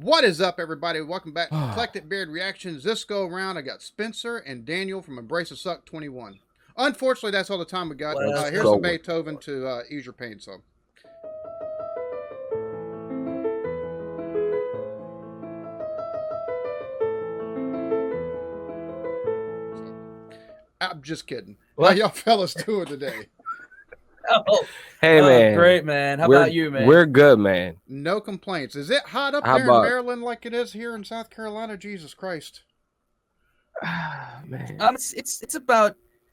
What is up, everybody? Welcome back to Eclectic Beard Reactions. This go around, I got Spencer and Daniel from Embrace the Suck 21. Unfortunately, that's all the time we got. Here's some Beethoven to ease your pain. So, I'm just kidding. How y'all fellas doing today? Hey man, great man. How about you, man? We're good, man. No complaints. Is it hot up there in Maryland like it is here in South Carolina? Jesus Christ, man.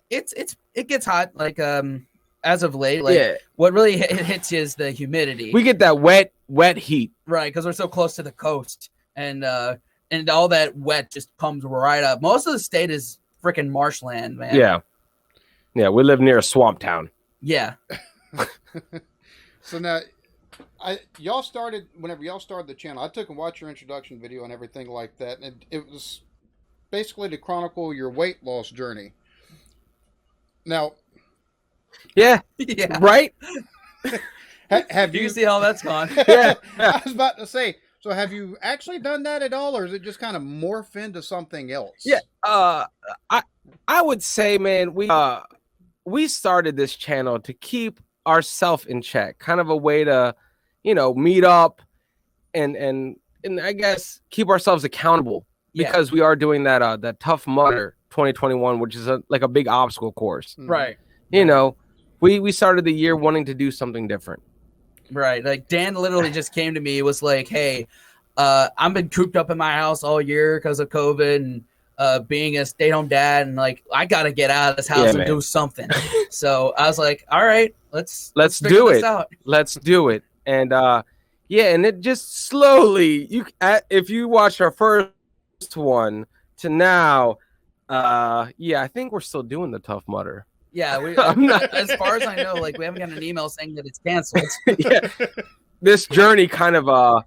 It gets hot like as of late. Like what really hits you is the humidity. We get that wet heat, right? Because we're so close to the coast, and all that wet just comes right up. Most of the state is freaking marshland, man. Yeah. We live near a swamp town. Yeah. So now, y'all started whenever y'all started the channel. I took and watched your introduction video and everything like that, and it was basically to chronicle your weight loss journey. Now, yeah, right. Have you see how that's gone? Yeah, I was about to say. So, have you actually done that at all, or is it just kind of morph into something else? Yeah. I would say, man, we started this channel to keep ourselves in check, kind of a way to, meet up and I guess keep ourselves accountable because we are doing that Tough Mudder 2021, which is like a big obstacle course. Right. We started the year wanting to do something different. Right. Like Dan literally just came to me. It was like, hey, I've been cooped up in my house all year because of COVID and being a stay-at-home dad, and like I gotta get out of this house and do something. So I was like, all right, let's do it. Out. Let's do it. And and it just slowly, if you watch our first one to now, I think we're still doing the Tough Mudder. Yeah, I'm not, as far as I know, like we haven't gotten an email saying that it's canceled. Yeah, this journey kind of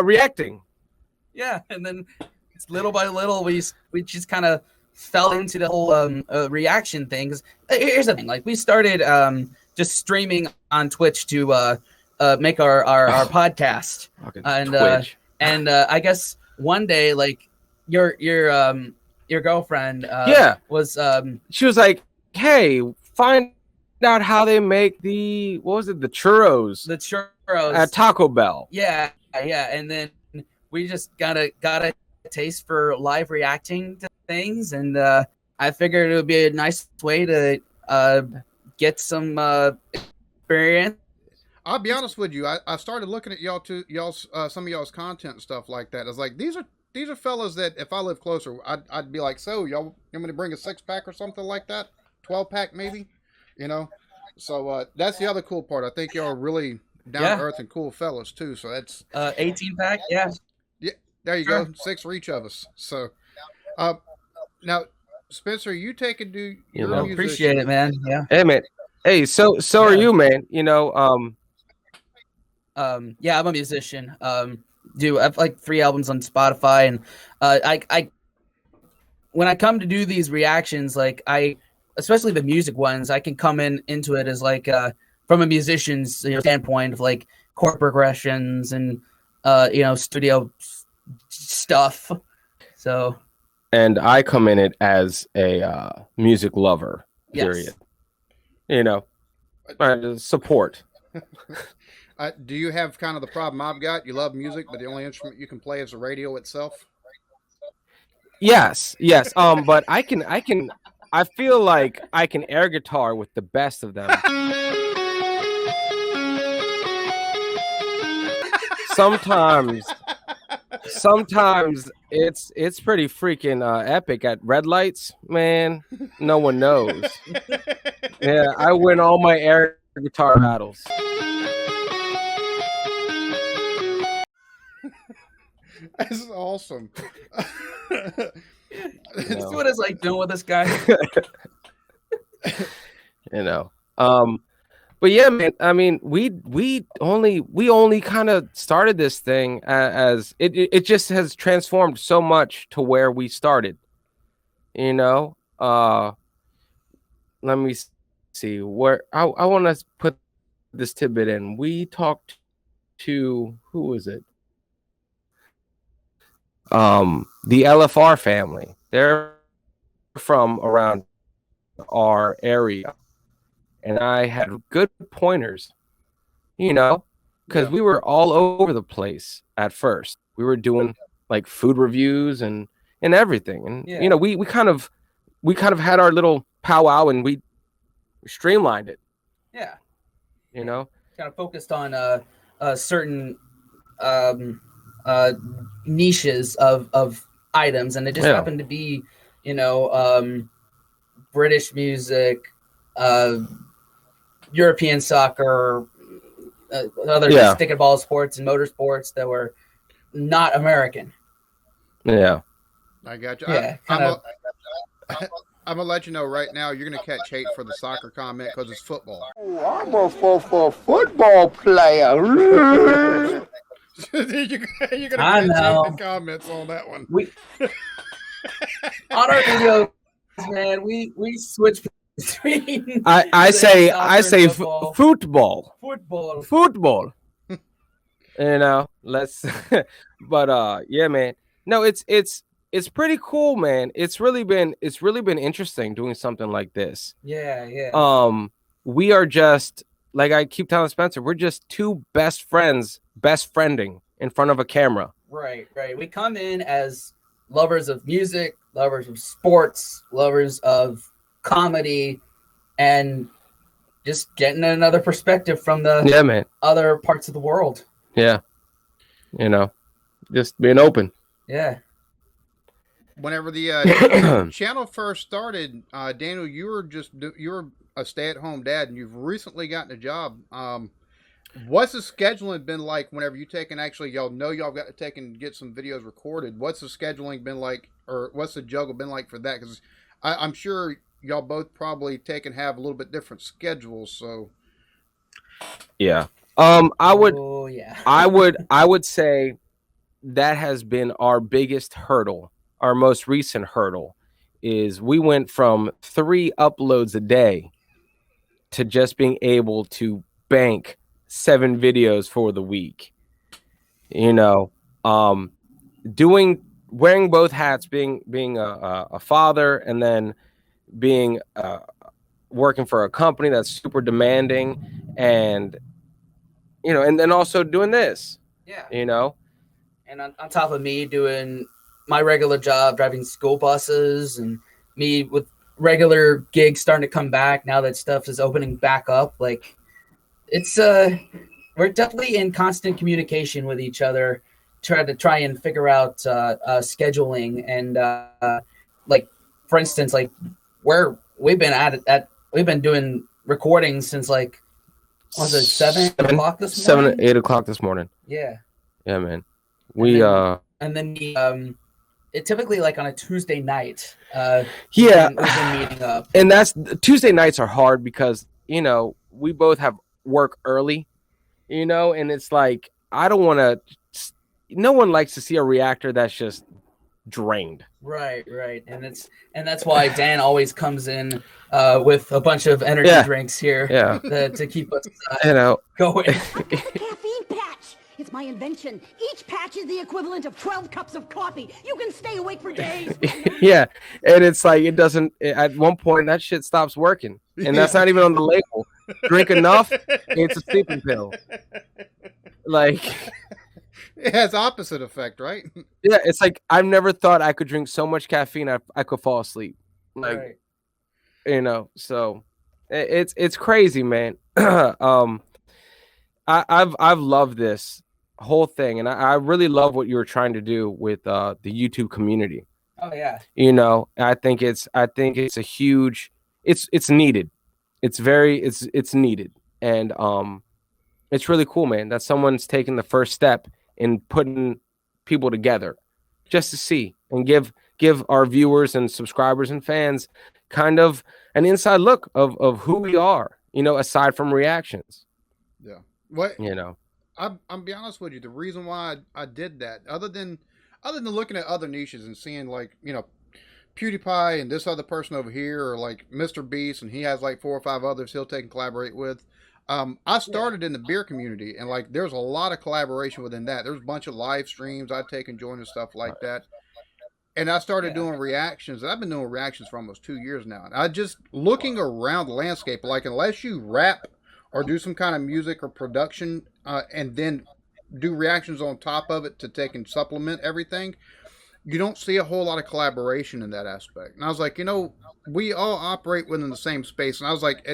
reacting. Yeah, and then it's little by little we just kind of fell into the whole reaction thing. 'Cause here's the thing, like we started just streaming on Twitch to make our podcast, and I guess one day like your girlfriend was she was like, hey, find out how they make the churros at Taco Bell. Yeah, and then we just got a taste for live reacting to things, and I figured it would be a nice way to get some experience. I'll be honest with you. I started looking at some of y'all's content and stuff like that. I was like, these are fellas that if I live closer, I'd be like, so y'all want me to bring a 6-pack or something like that, 12-pack maybe, So that's the other cool part. I think y'all are really down to earth and cool fellas too. So that's 18-pack, yeah. There you go. 6 for each of us. So, now, Spencer, you take and do your musician. Appreciate it, man. Yeah. Hey, man. Hey, so are you, man? I'm a musician. I have like 3 albums on Spotify, and I when I come to do these reactions, like especially the music ones, I can come into it as like from a musician's standpoint of like chord progressions and studio stuff. So, and I come in it as a music lover. Period. Support. Do you have kind of the problem I've got? You love music, but the only instrument you can play is the radio itself. Yes. But I feel like I can air guitar with the best of them. Sometimes it's pretty freaking epic at red lights, man. No one knows. Yeah, I win all my air guitar battles. This is awesome. That's what it's like doing with this guy. But yeah, man, I mean, we only kind of started this thing as it just has transformed so much to where we started. Let me see where I want to put this tidbit in. We talked to who was it? The LFR family. They're from around our area, and I had good pointers, because we were all over the place at first. We were doing like food reviews and everything, and we kind of had our little powwow, and we streamlined it. Yeah, kind of focused on certain niches of items, and it just happened to be British music, European soccer, other stick and ball sports and motorsports that were not American. Yeah, I got you. Yeah, I'm gonna let you know right now. You're gonna catch hate for the soccer comment because it's football. I'm a football player. you're gonna I know. catch comments on that one. On our videos, man, we switch between. I say football. Football. Let's. But yeah, man. No, it's pretty cool, man. It's really been interesting doing something like this. Yeah. We are just, like I keep telling Spencer, we're just two best friending in front of a camera. Right. We come in as lovers of music, lovers of sports, lovers of comedy, and just getting another perspective from the other parts of the world. Yeah. Just being open. Yeah. Whenever the channel first started, Daniel, you were a stay-at-home dad, and you've recently gotten a job. What's the scheduling been like whenever you take and actually y'all got to take and get some videos recorded? What's the scheduling been like, or what's the juggle been like for that? Because I'm sure y'all both probably take and have a little bit different schedules. So yeah, I would say that has been our biggest hurdle. Our most recent hurdle is we went from 3 uploads a day to just being able to bank 7 videos for the week. Wearing both hats, being a father, and then being working for a company that's super demanding, and and then also doing this. Yeah. And on top of me doing my regular job, driving school buses, and me with regular gigs starting to come back now that stuff is opening back up. Like, it's we're definitely in constant communication with each other, try and figure out scheduling, and like, for instance, like we've been doing recordings since like, what was it, 7 o'clock this morning? 8 o'clock this morning. Yeah, man. And then it typically, like, on a Tuesday night. We've been meeting up, and that's Tuesday nights are hard because we both have work early, and it's like I don't want to. No one likes to see a reactor that's just drained. Right, and that's why Dan always comes in with a bunch of energy drinks here, to keep us going. Caffeine patch. It's my invention. Each patch is the equivalent of 12 cups of coffee. You can stay awake for days. Yeah, and it's like it doesn't. At one point, that shit stops working, and that's not even on the label. Drink enough, it's a sleeping pill. Like, it has opposite effect, right? Yeah, it's like I've never thought I could drink so much caffeine I could fall asleep. Like, so it's crazy, man. I've loved this whole thing, and I really love what you were trying to do with the YouTube community. Oh yeah. I think it's a huge, it's needed. It's needed, and it's really cool, man, that someone's taking the first step in putting people together just to see and give our viewers and subscribers and fans kind of an inside look of who we are, aside from reactions. Yeah. What I'm be honest with you, the reason why I did that, other than looking at other niches and seeing, like, PewDiePie and this other person over here, or like Mr. Beast, and he has like 4 or 5 others he'll take and collaborate with. I started in the beer community, and like there's a lot of collaboration within that. There's a bunch of live streams I take and join and stuff like that. And I started doing reactions. And I've been doing reactions for almost 2 years now. And I just looking around the landscape, like unless you rap or do some kind of music or production, and then do reactions on top of it to take and supplement everything, you don't see a whole lot of collaboration in that aspect. And I was like, we all operate within the same space. And I was like,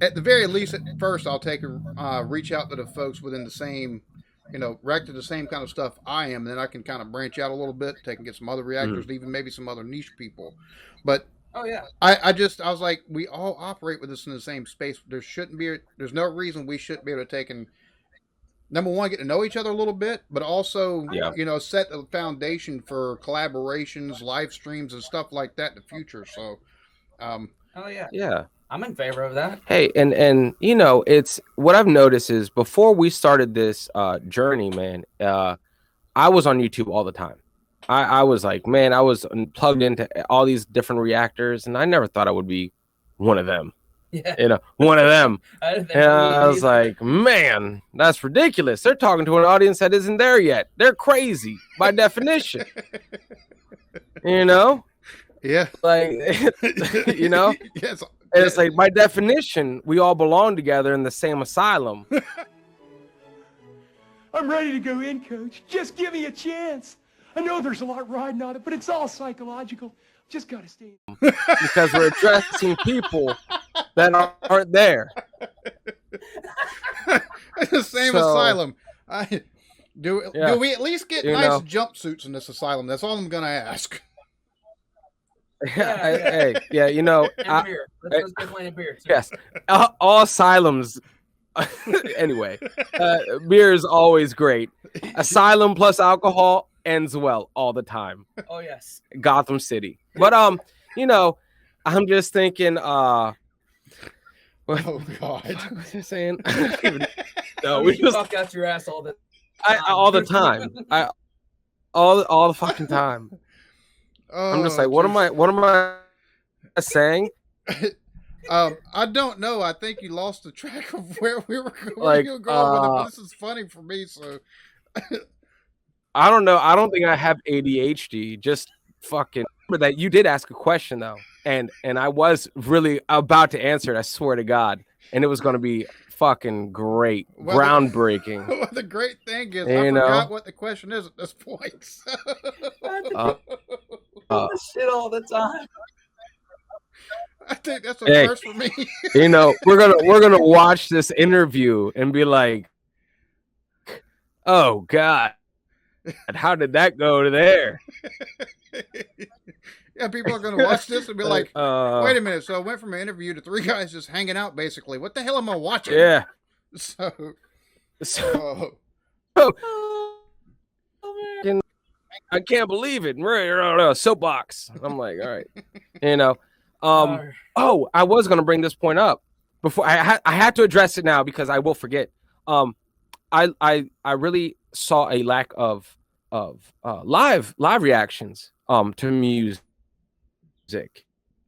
at the very least, at first, I'll take and reach out to the folks within the same, react to the same kind of stuff I am. And then I can kind of branch out a little bit, take and get some other reactors, even maybe some other niche people. But I was like, we all operate with this in the same space. There's no reason we shouldn't be able to take and, number one, get to know each other a little bit, but also, set the foundation for collaborations, live streams, and stuff like that in the future. So, yeah, I'm in favor of that. Hey, and it's what I've noticed is before we started this journey, man, I was on YouTube all the time. I was like, man, I was plugged into all these different reactors, and I never thought I would be one of them. Yeah. One of them. I was like, man, that's ridiculous. They're talking to an audience that isn't there yet. They're crazy by definition. Yeah. Like, Yes. And it's like, by definition, we all belong together in the same asylum. I'm ready to go in, Coach. Just give me a chance. I know there's a lot riding on it, but it's all psychological. Just gotta stay. Because we're addressing people that aren't there. The same asylum. Do we at least get nice jumpsuits in this asylum? That's all I'm gonna ask. Hey, And beer. Let's get plenty of beer too. Yes, all asylums. Anyway, beer is always great. Asylum plus alcohol ends well all the time. Oh yes, Gotham City. But I'm just thinking. Oh God, what was I saying? no, we just talk out your ass all the all the time. All the fucking time. I'm just like, what am I saying? I don't know. I think you lost the track of where you were going with it. But this is funny for me, so I don't know. I don't think I have ADHD. Just fucking remember that you did ask a question though, and I was really about to answer it. I swear to God, and it was going to be fucking great, groundbreaking. Well, the great thing is, I forgot what the question is at this point. So. Shit all the time. I think that's a first for me. We're gonna watch this interview and be like, oh God, how did that go to there? Yeah, people are gonna watch this and be like, wait a minute. So I went from an interview to three guys just hanging out, basically. What the hell am I watching? Yeah. So I can't believe it. Soapbox. I'm like, all right, Oh, I was gonna bring this point up before. I had to address it now because I will forget. I really saw a lack of live reactions to music.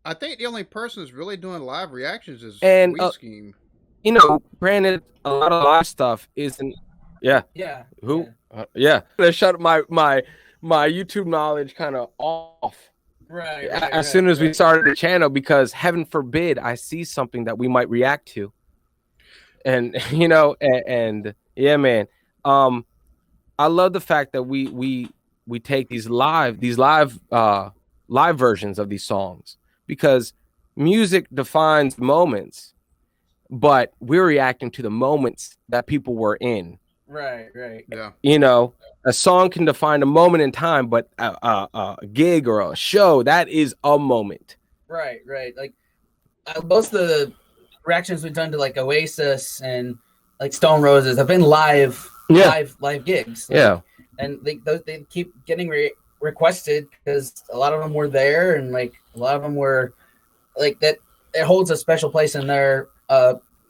I think the only person who's really doing live reactions is Scheme. Granted, a lot of live stuff isn't. Yeah. Yeah. Who? Yeah. They shut my YouTube knowledge kind of off. Right. As soon as we started the channel, because heaven forbid I see something that we might react to, and and yeah, man. I love the fact that we take these live versions of these songs, because music defines moments, but we're reacting to the moments that people were in. Right. Yeah. A song can define a moment in time, but a gig or a show, that is a moment. Right. Like most of the reactions we've done to like Oasis and like Stone Roses have been live gigs. Yeah. And they keep getting requested because a lot of them were there, and like a lot of them were like that. It holds a special place in their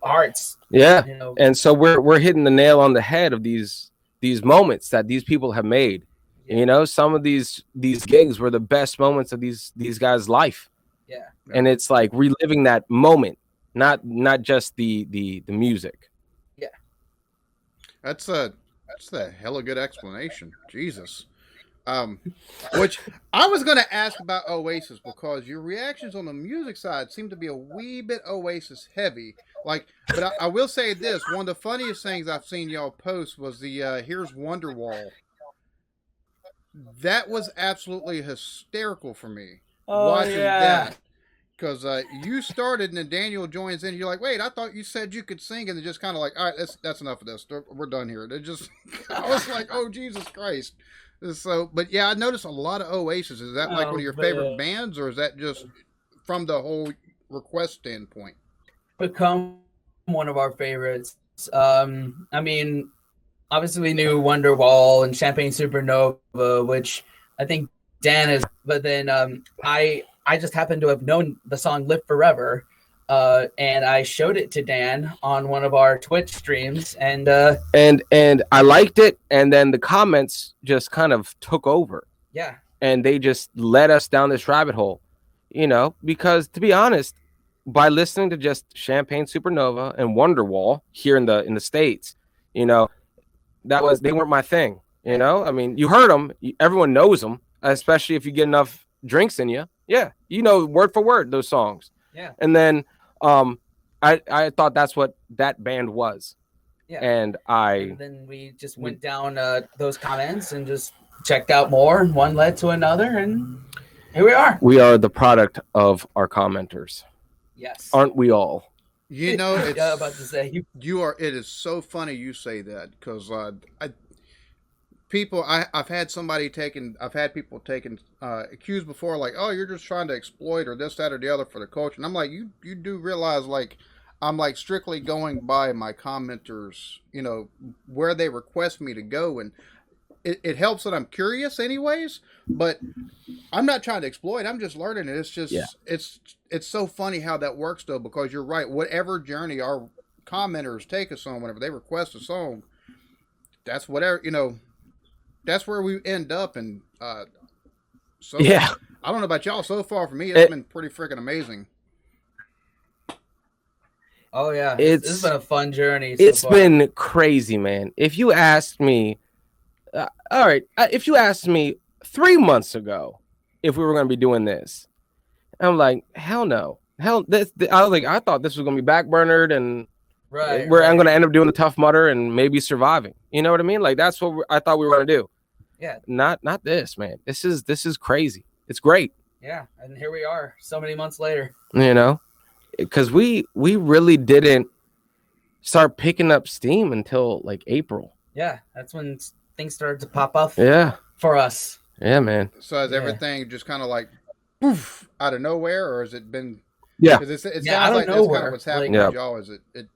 hearts. Yeah. And so we're hitting the nail on the head of these moments that these people have made. Yeah. Some of these gigs were the best moments of these guys' life. Yeah. And it's like reliving that moment not just the music. Yeah. That's a hella good explanation. Jesus. Which I was going to ask about Oasis because your reactions on the music side seem to be a wee bit Oasis heavy. Like, but I will say this: one of the funniest things I've seen y'all post was the "Here's Wonderwall." That was absolutely hysterical for me watching that. Because you started and then Daniel joins in. You're like, wait, I thought you said you could sing, and they're just kind of like, all right, that's enough of this. We're done here. They just, I was like, oh Jesus Christ. So, but yeah, I noticed a lot of Oasis. Is that like one of your favorite bands, or is that just from the whole request standpoint? Become one of our favorites. I mean, obviously we knew Wonderwall and Champagne Supernova, which I think Dan is, but then I just happened to have known the song Live Forever, and I showed it to Dan on one of our Twitch streams, and I liked it, and then the comments just kind of took over. Yeah. And they just led us down this rabbit hole, because to be honest, by listening to just Champagne Supernova and Wonderwall here in the States, they weren't my thing. I mean, you heard them, everyone knows them, especially if you get enough drinks in you. Yeah, word for word those songs. Yeah. And then I thought that's what that band was. Yeah. And then we just went down those comments and just checked out more, and one led to another, and here we are. We are the product of our commenters. Yes. Aren't we all? It's about to say you are. It is so funny you say that because I've had people taken accused before, like, oh, you're just trying to exploit or this, that, or the other for the culture. And I'm like, you do realize, like, I'm like strictly going by my commenters, where they request me to go, and it helps that I'm curious anyways, but I'm not trying to exploit. I'm just learning it. It's just, it's so funny how that works though, because you're right. Whatever journey our commenters take us on, whenever they request a song, that's whatever, that's where we end up. And so yeah, I don't know about y'all. So far for me, it's been pretty freaking amazing. Oh yeah, this has been a fun journey. It's been crazy, man. If you asked me, all right, if you asked me 3 months ago if we were going to be doing this, I'm like, hell no, I was like, I thought this was going to be backburnered, and I'm going to end up doing the Tough Mudder and maybe surviving. You know what I mean? Like that's what I thought we were going to do. Yeah. Not this, man. This is crazy. It's great. Yeah, and here we are, so many months later. Because we really didn't start picking up steam until like April. Yeah, that's when things started to pop up. Yeah, for us. Yeah, man. So has everything just kind of like poof out of nowhere, or has it been? Yeah, it sounds like that's kind of what's happening with y'all. Is it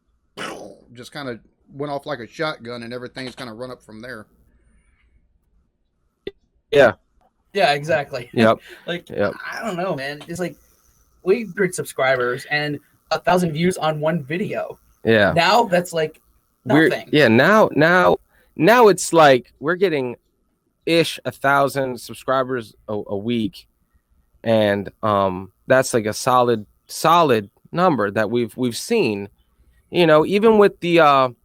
just kind of went off like a shotgun, and everything's kind of run up from there? Yeah. Yeah, exactly. Yep. I don't know, man. It's like we 100 subscribers and 1,000 views on one video. Yeah. Now that's like nothing. Now it's like we're getting 1,000 subscribers a week, and that's like a solid number that we've seen. Even with the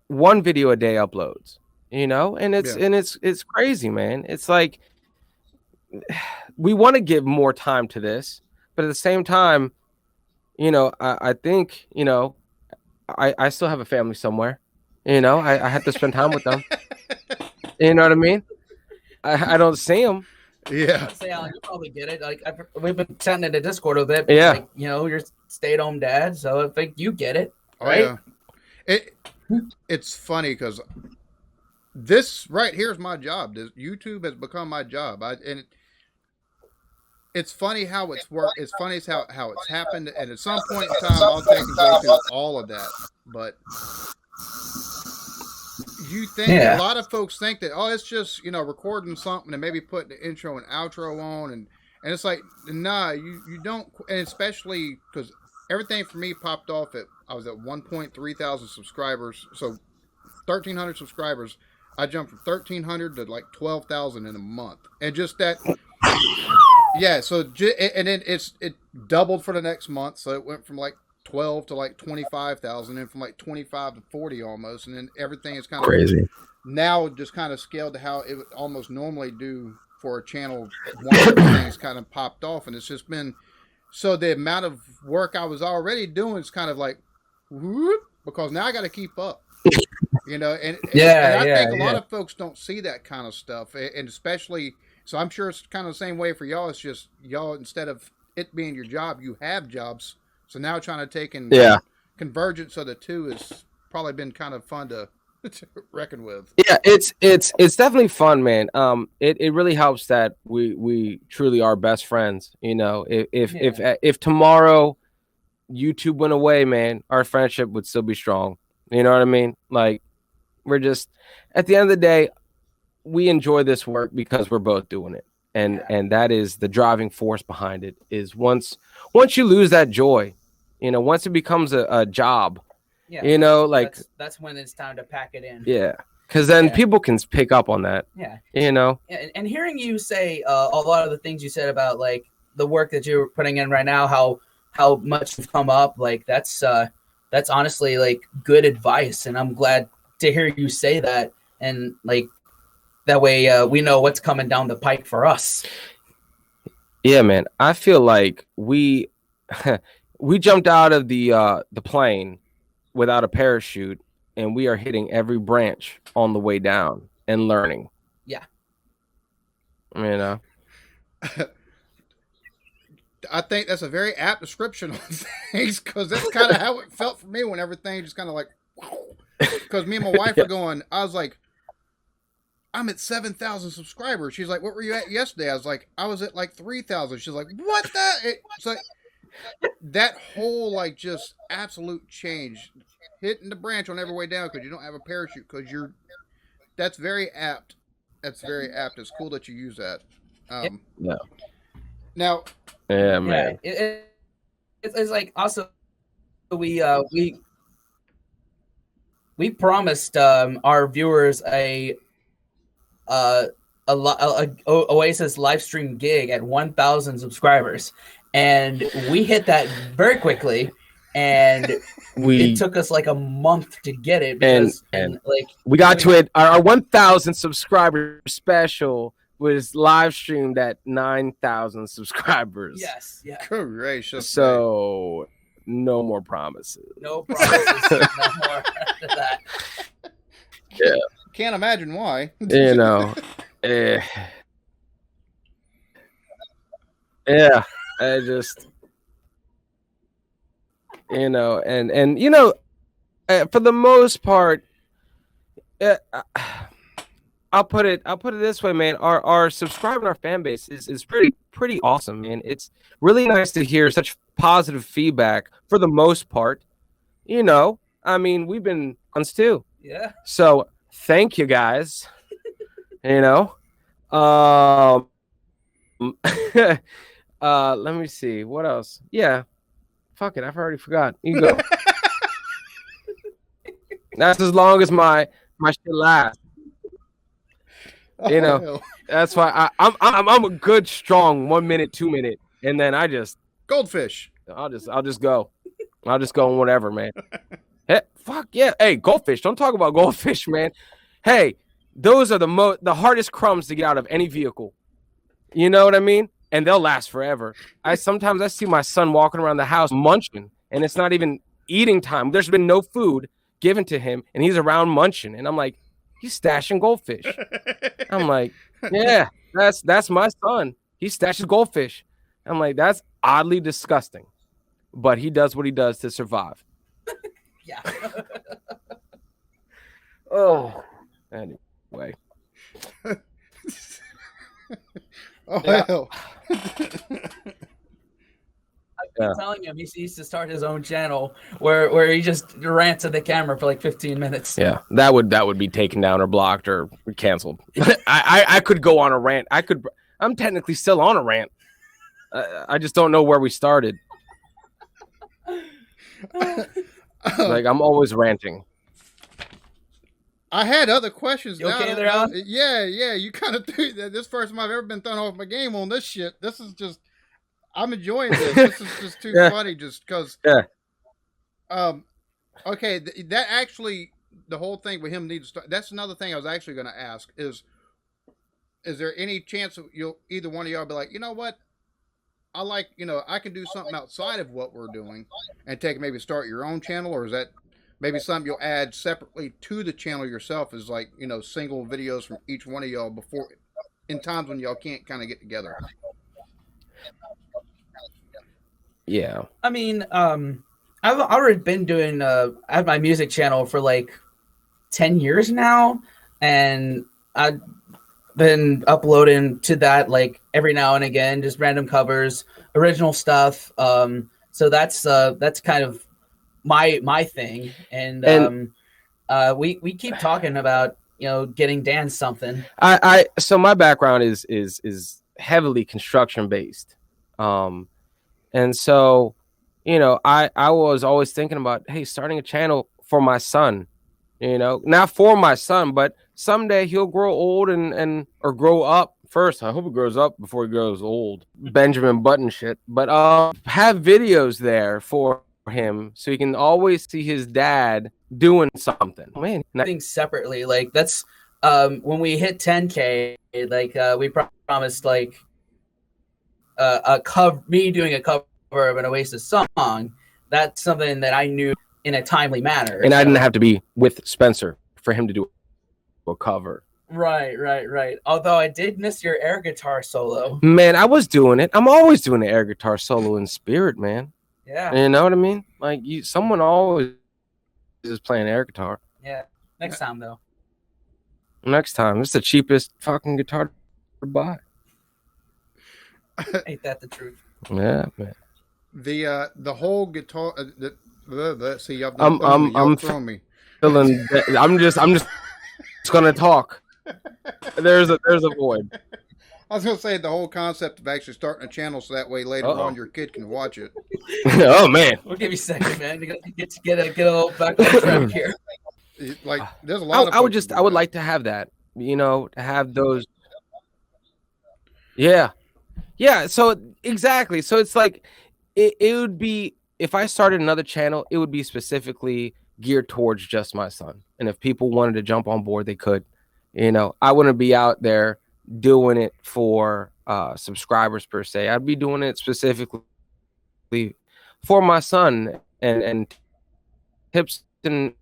1 video a day uploads. And it's crazy, man. It's like we want to give more time to this, but at the same time, I think, I still have a family somewhere. I have to spend time with them. You know what I mean? I don't see them. Yeah. Say, Alan, you probably get it. Like we've been chatting in the Discord a bit. Yeah. Like, you're stay-at-home dad, so I think you get it, right? It's funny because this right here is my job. YouTube has become my job. It's funny how it's worked. It's funny how it's happened. And at some point in time, I'll take and go through all of that. But you think a lot of folks think that, it's just, recording something and maybe putting the intro and outro on. And it's like, nah, you don't. And especially because everything for me popped off I was at 1.3 thousand subscribers. So 1,300 subscribers. I jumped from 1,300 to like 12,000 in a month. And just that. Yeah, so and then it doubled for the next month, so it went from like 12 to like 25,000, and from like 25 to 40 almost, and then everything is kind of Crazy. now just kind of scaled to how it would almost normally do for a channel once everything's kind of popped off. And it's just been, so the amount of work I was already doing is kind of like, whoop, because now I got to keep up, and I think a lot of folks don't see that kind of stuff, and especially, so I'm sure it's kind of the same way for y'all. It's just y'all, instead of it being your job, you have jobs. So now trying to take in convergence of the two has probably been kind of fun to reckon with. Yeah, it's definitely fun, man. It really helps that we truly are best friends. If tomorrow YouTube went away, man, our friendship would still be strong. You know what I mean? Like, we're just, at the end of the day, we enjoy this work because we're both doing it. And that is the driving force behind it, is once you lose that joy, once it becomes a job, that's when it's time to pack it in. Yeah. Because then people can pick up on that. Yeah. And hearing you say a lot of the things you said about like the work that you're putting in right now, how much you've come up, like that's honestly like good advice. And I'm glad to hear you say that. And like, that way we know what's coming down the pike for us. Yeah, man. I feel like we jumped out of the plane without a parachute, and we are hitting every branch on the way down and learning. Yeah. I think that's a very apt description of things, because that's kind of how it felt for me when everything just kind of like, because me and my wife were going, I was like, I'm at 7,000 subscribers. She's like, what were you at yesterday? I was like, I was at like 3,000. She's like, what the? It's like that whole like just absolute change, hitting the branch on every way down because you don't have a parachute, because that's very apt. That's very apt. It's cool that you use that. Now, yeah, man. It's like also we promised our viewers a Oasis live stream gig at 1,000 subscribers, and we hit that very quickly, and it took us like a month to get it, because and like we got to it. Our 1,000 subscriber special was live streamed at 9,000 subscribers. Yes, yeah. Gracious. So no more promises. No promises. No more after that. Yeah. Can't imagine why. Yeah, I just, for the most part, I'll put it this way, man. Our subscriber and our fan base is pretty awesome, man. It's really nice to hear such positive feedback for the most part. I mean, we've been ones too. Yeah. So thank you guys. Let me see what else. Yeah, fuck it, I've already forgot. You go. That's as long as my shit lasts. That's why I'm a good strong 1 minute, 2 minute, and then I just goldfish. I'll just go. I'll just go on whatever, man. Hey, fuck yeah. Hey, goldfish. Don't talk about goldfish, man. Hey, those are the hardest crumbs to get out of any vehicle. You know what I mean? And they'll last forever. Sometimes I see my son walking around the house munching, and it's not even eating time. There's been no food given to him, and he's around munching, and I'm like, he's stashing goldfish. I'm like, yeah, that's my son. He stashes goldfish. I'm like, that's oddly disgusting, but he does what he does to survive. Yeah. Oh, anyway. Oh, hell. I'm telling him he needs to start his own channel where he just rants at the camera for like 15 minutes. Yeah, that would be taken down or blocked or canceled. I could go on a rant. I'm technically still on a rant. I just don't know where we started. Like, I'm always ranting. I had other questions. You okay there, Alan? Yeah. You kind of threw that. This first time I've ever been thrown off my game on this shit. This is just, I'm enjoying this. This is just too funny, just because. Yeah. Okay, that actually, the whole thing with him needs to start. That's another thing I was actually going to ask is there any chance that you'll either one of y'all be like, you know what, I like, I can do something outside of what we're doing and maybe start your own channel, or is that maybe something you'll add separately to the channel yourself, is like, single videos from each one of y'all before, in times when y'all can't kind of get together? Yeah. I mean, I've already been doing I have my music channel for like 10 years now, and I've been uploading to that like every now and again, just random covers, original stuff. So that's kind of my thing, and we keep talking about getting Dan something. So my background is heavily construction based, and so I was always thinking about, hey, starting a channel for my son, not for my son, but someday he'll grow old or grow up first. I hope he grows up before he grows old. Benjamin Button shit. But have videos there for him so he can always see his dad doing something. Man, Things separately, like that's when we hit 10K, like we promised like me doing a cover of an Oasis song. That's something that I knew in a timely manner, and I didn't have to be with Spencer for him to do a cover. Right. Although I did miss your air guitar solo. Man, I was doing it. I'm always doing the air guitar solo in spirit, man. Yeah. You know what I mean? Like someone always is playing air guitar. Yeah. Next time though. Next time, it's the cheapest fucking guitar to buy. Ain't that the truth? Yeah, man. The whole guitar. See, y'all I'm throwing me. Feeling. I'm just gonna talk. There's a void. I was gonna say the whole concept of actually starting a channel so that way later on your kid can watch it. Oh man, we'll give you a second, man. Get a little back on track here. Like there's a lot. I would like to have that. To have those. Yeah. So exactly. So it's like it would be, if I started another channel, it would be specifically geared towards just my son. And if people wanted to jump on board, they could. I wouldn't be out there doing it for subscribers per se. I'd be doing it specifically for my son and tips and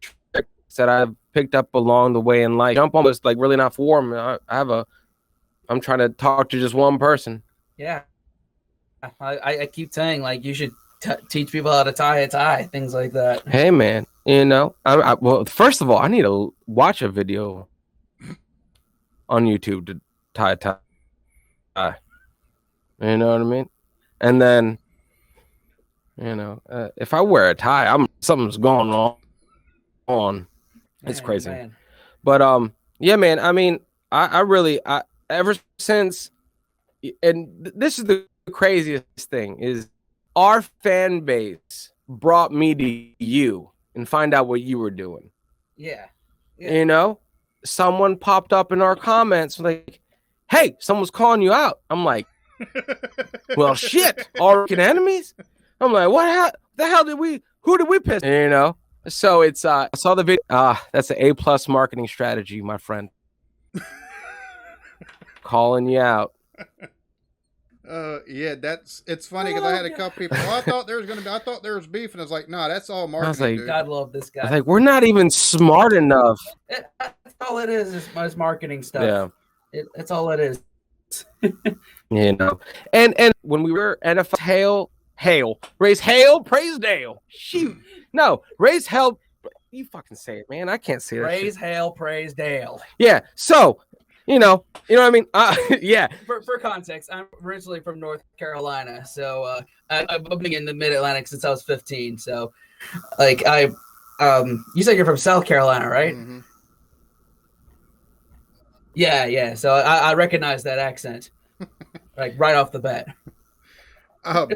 tricks that I've picked up along the way in life. Jump on this, like, really not for him. I'm trying to talk to just one person. Yeah. I keep saying, like, you should teach people how to tie a tie, things like that. Hey, man, well, first of all, I need to watch a video on YouTube to tie a tie. You know what I mean? And then, if I wear a tie, something's going on. It's crazy. Man. But yeah, man. I mean, I really ever since, and this is the craziest thing, is our fan base brought me to you and find out what you were doing. Yeah. Someone popped up in our comments like, hey, someone's calling you out. I'm like, well, shit, all enemies. I'm like, what the hell who did we piss? So it's I saw the video. That's an A+ marketing strategy, my friend. Calling you out. Yeah, it's funny because I had a couple people. Well, I thought there was beef, and I was like, no, that's all marketing. I was like, dude. God love this guy. I was like, we're not even smart enough. That's all it is marketing stuff. Yeah, that's all it is. And when we were NFL, hail, raise hail, praise Dale. Shoot, no, raise hell. You fucking say it, man. I can't say that. Raise hail, praise Dale. Yeah. So. You know what I mean? Yeah. For context, I'm originally from North Carolina, so I've been in the Mid-Atlantic since I was 15. So, like, you said you're from South Carolina, right? Mm-hmm. Yeah. So I recognize that accent, like right off the bat. I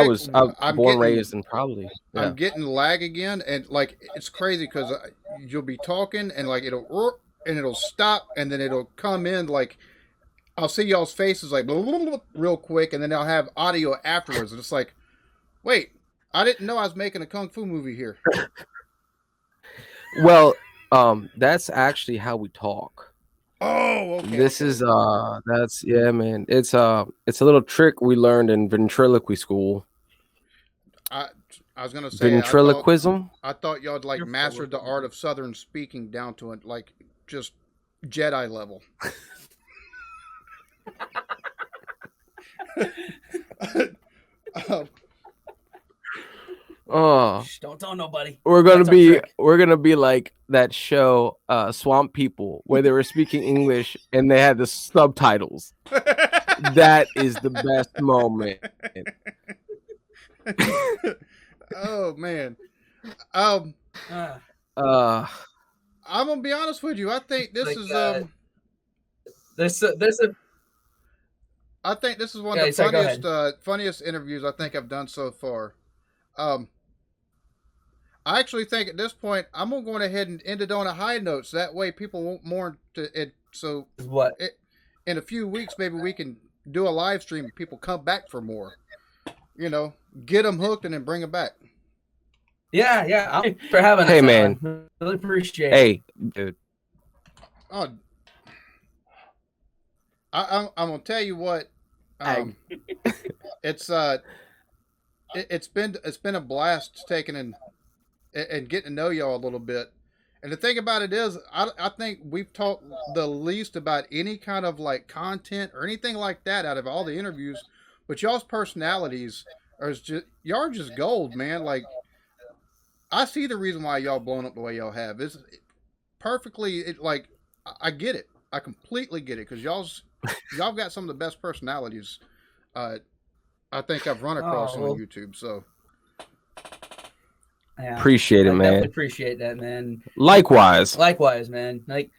was born, raised, and probably. Yeah. I'm getting lag again, and like it's crazy because you'll be talking and like it'll stop, and then it'll come in, like I'll see y'all's faces like blah, blah, blah, real quick, and then I'll have audio afterwards, and it's like, wait, I didn't know I was making a kung fu movie here. Well, that's actually how we talk. Oh, okay. This is that's yeah, man. It's a little trick we learned in ventriloquy school. I was gonna say Ventriloquism. I thought y'all had like mastered the art of Southern speaking down to it, like just Jedi level. Oh, Shh, don't tell nobody. we're gonna That's our be trick. we're gonna be like that show, Swamp People, where they were speaking English and they had the subtitles. That is the best moment. Oh man. Ah. I'm gonna be honest with you. I think this Like, is There's a I think this is one Yeah, of the sorry, go funniest interviews I think I've done so far. I actually think at this point I'm gonna go ahead and end it on a high note, so that way people won't mourn to it. So what? In a few weeks, maybe we can do a live stream and people come back for more. You know, get them hooked and then bring them back. Yeah. I'm for having Hey, us man. on. Really appreciate it. Hey, dude. Oh, I'm gonna tell you what. It's it's been a blast taking and getting to know y'all a little bit. And the thing about it is, I think we've talked the least about any kind of like content or anything like that out of all the interviews. But y'all's personalities y'all are just gold, man. Like I see the reason why y'all blown up the way y'all have. It's perfectly like I get it. I completely get it because y'all got some of the best personalities I think I've run across on YouTube. So. Yeah, Appreciate it, I man. definitely appreciate that, man. Likewise. Likewise, man. Like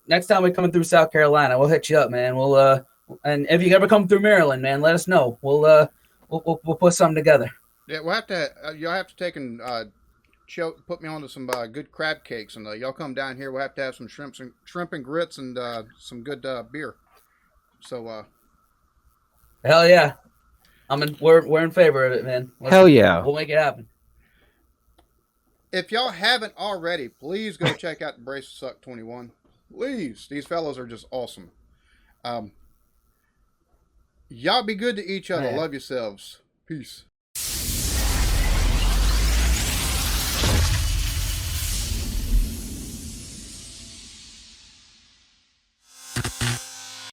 next time we come through South Carolina, we'll hit you up, man. We'll and if you ever come through Maryland, man, let us know. We'll put something together. Yeah, we'll have to. Y'all have to take and put me on to some good crab cakes, and y'all come down here. We'll have to have some shrimp and grits and some good beer. So. Hell yeah, we're in favor of it, man. Hell yeah. We'll make it happen. If y'all haven't already, please go check out the Brace Suck 21. Please, these fellows are just awesome. Y'all be good to each other. Man. Love yourselves. Peace.